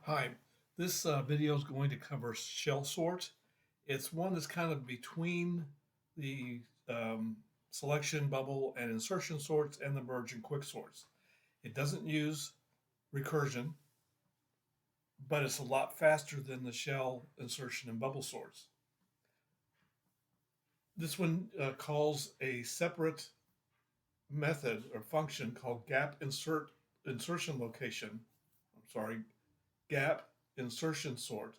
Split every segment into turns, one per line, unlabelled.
Hi, this video is going to cover shell sort. It's one that's kind of between the selection, bubble, and insertion sorts and the merge and quick sorts. It doesn't use recursion, but it's a lot faster than the shell, insertion, and bubble sorts. This one calls a separate method or function called insertion location. I'm sorry, gap insertion sort,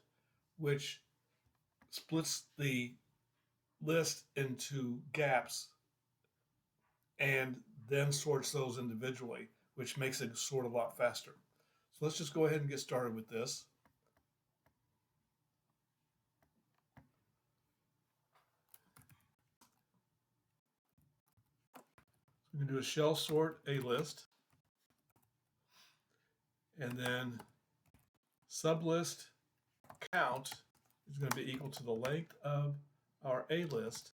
which splits the list into gaps and then sorts those individually, which makes it sort a lot faster. So let's just go ahead and get started with this. So we can do a shell sort A list, and then sublist count is going to be equal to the length of our A list,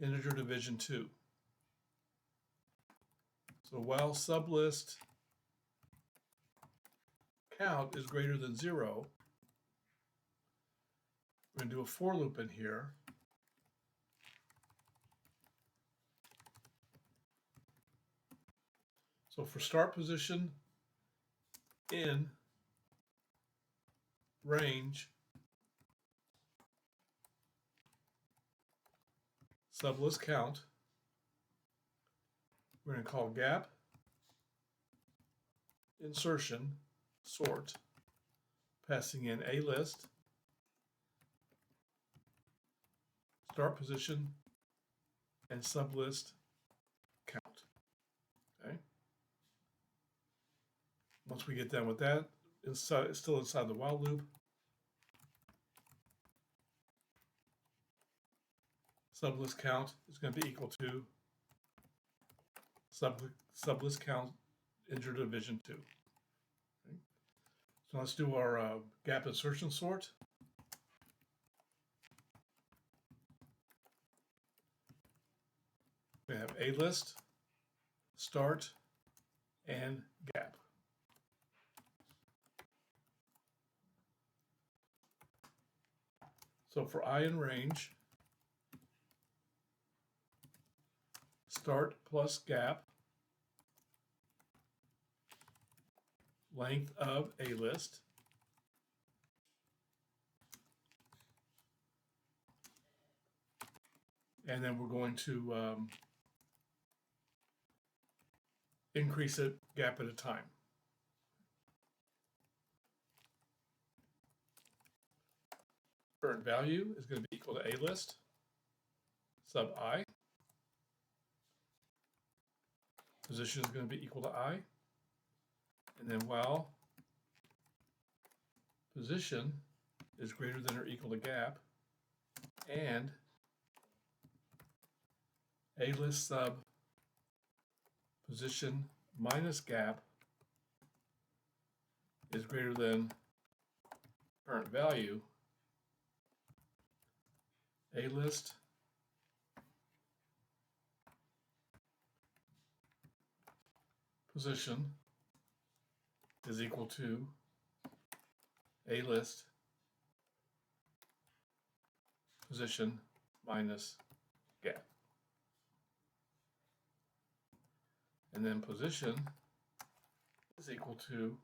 integer division 2. So while sublist count is greater than 0, we're going to do a for loop in here. So for start position in range sublist count, we're going to call gap insertion sort, passing in A list, start position, and sublist count. Okay. Once we get done with that, it's still inside the while loop. Sublist count is going to be equal to sublist count integer division 2. Okay. So let's do our gap insertion sort. We have A list, start, and gap. So for I in range, start plus gap, length of A list, and then we're going to increase it gap at a time. Current value is going to be equal to A list sub I. Position is going to be equal to I. And then while position is greater than or equal to gap, and A list sub position minus gap is greater than current value, A list position is equal to A list position minus gap. And then position is equal to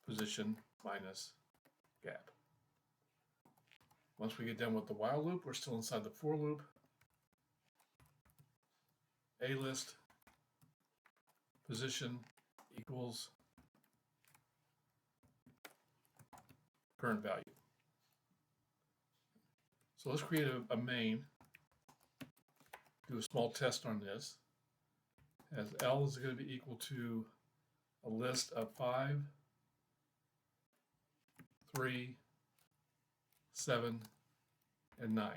position minus gap. Once we get done with the while loop, we're still inside the for loop. A list position equals current value. So let's create a main, do a small test on this, as L is going to be equal to a list of 5, 3, 7, and 9.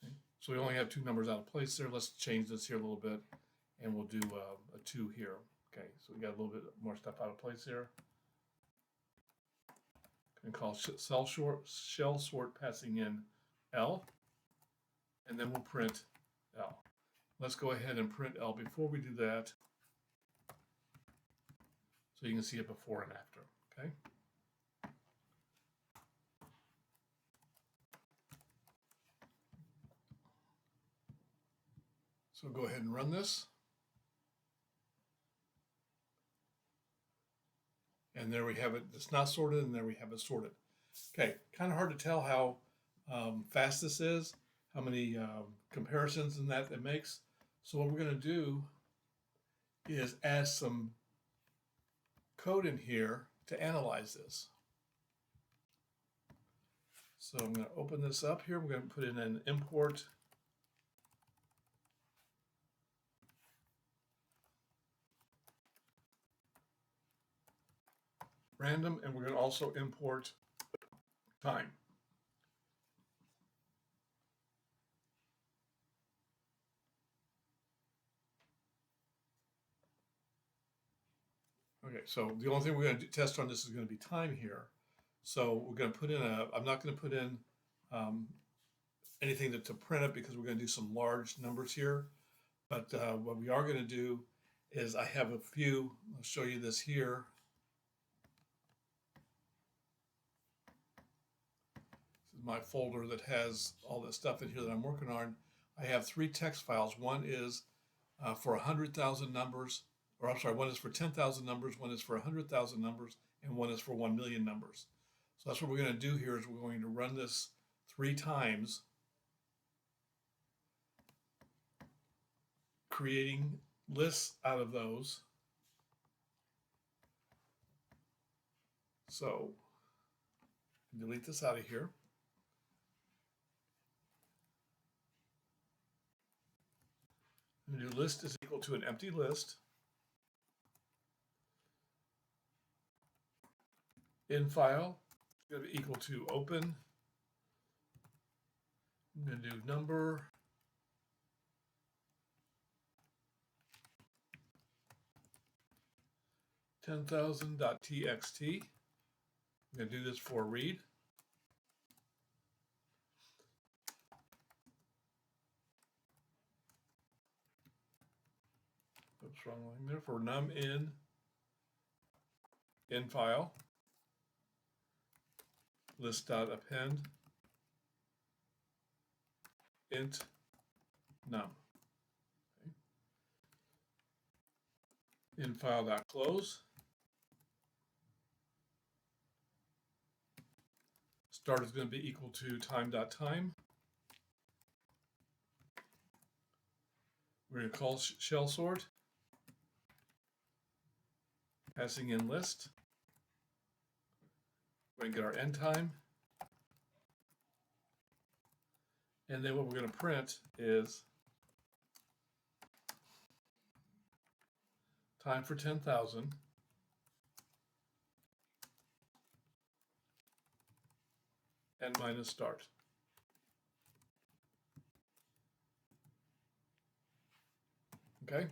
Okay. So we only have 2 numbers out of place there. Let's change this here a little bit, and we'll do a 2 here. Okay, so we got a little bit more stuff out of place here. And call shell sort passing in L, and then we'll print L. Let's go ahead and print L. Before we do that, so you can see it before and after. Okay. So go ahead and run this. And there we have it. It's not sorted, and there we have it sorted. Okay, kind of hard to tell how fast this is, how many comparisons and that it makes. So what we're going to do is add some code in here to analyze this. So I'm going to open this up here. We're going to put in an import random, and we're going to also import time. Okay, so the only thing we're going to test on this is going to be time here. So we're going to put in I'm not going to put in anything to print it because we're going to do some large numbers here. But what we are going to do is I have a few, I'll show you this here. This is my folder that has all this stuff in here that I'm working on. I have 3 text files. One is for 100,000 numbers, or I'm sorry, one is for 10,000 numbers, one is for 100,000 numbers, and one is for 1 million numbers. So that's what we're going to do here is we're going to run this 3 times, creating lists out of those. So delete this out of here. The new list is equal to an empty list. In file is going to be equal to open. I'm going to do number. $10,000.txt. I'm going to do this for read. Oops, wrong line there. For num in file, list.append int num. Okay. In file.close. Start is going to be equal to time.time. We're going to call shell sort, passing in list. We're going to get our end time. And then what we're going to print is time for 10,000. And minus start. Okay.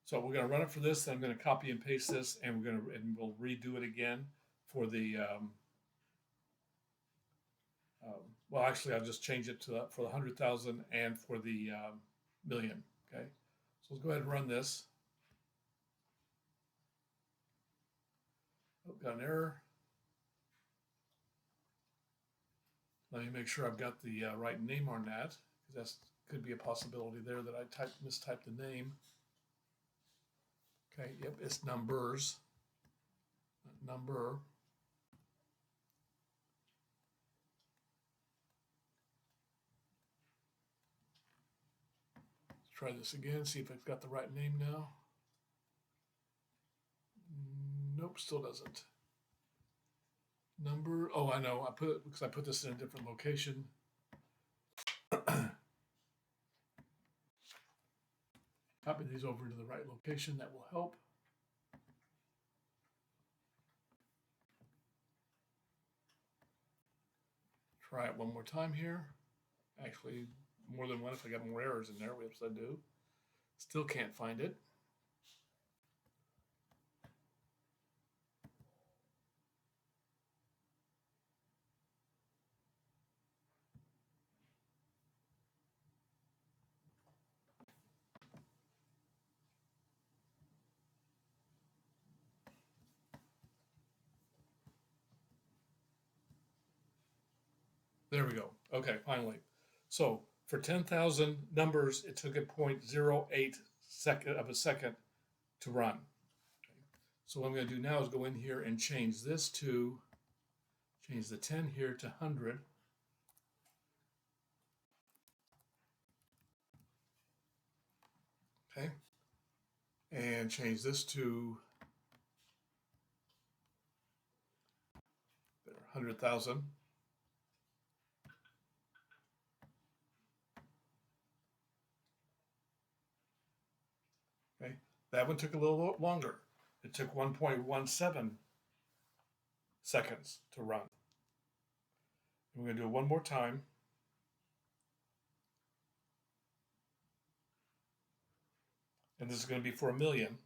So we're going to run it for this. Then I'm going to copy and paste this, and we'll redo it again for the. Well, actually, I'll just change it to for the 100,000 and for the million. Okay. So let's go ahead and run this. Oh, got an error. Let me make sure I've got the right name on that, because that could be a possibility there that I mistyped the name. Okay, yep, it's numbers, not number. Let's try this again, see if I've got the right name now. Nope, still doesn't. Number, oh, I know, because I put this in a different location. Copy these over to the right location, that will help. Try it one more time here. Actually, more than one if I got more errors in there, which I do. Still can't find it. There we go. Okay, finally. So for 10,000 numbers, it took a 0.08 second of a second to run. Okay. So what I'm going to do now is go in here and change this to, change the 10 here to 100. Okay. And change this to 100,000. Okay. That one took a little longer. It took 1.17 seconds to run. And we're going to do it one more time. And this is going to be for 1,000,000.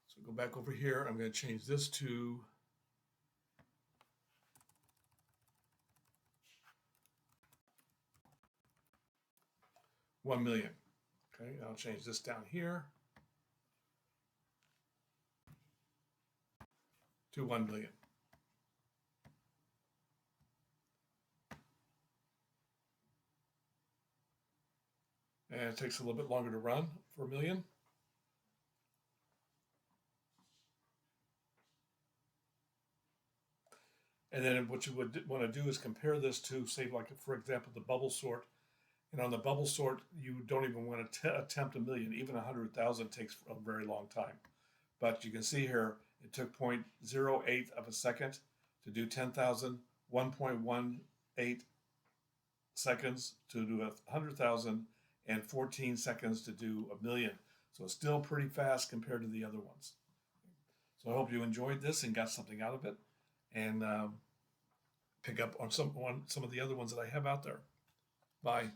So go back over here. I'm going to change this to 1,000,000. Okay, I'll change this down here to 1,000,000. And it takes a little bit longer to run for 1,000,000. And then what you would want to do is compare this to, say, like, for example, the bubble sort. And on the bubble sort, you don't even want to attempt 1,000,000. Even 100,000 takes a very long time. But you can see here, it took 0.08 of a second to do 10,000, 1.18 seconds to do 100,000, and 14 seconds to do 1,000,000. So it's still pretty fast compared to the other ones. So I hope you enjoyed this and got something out of it, and pick up on some of the other ones that I have out there. Bye.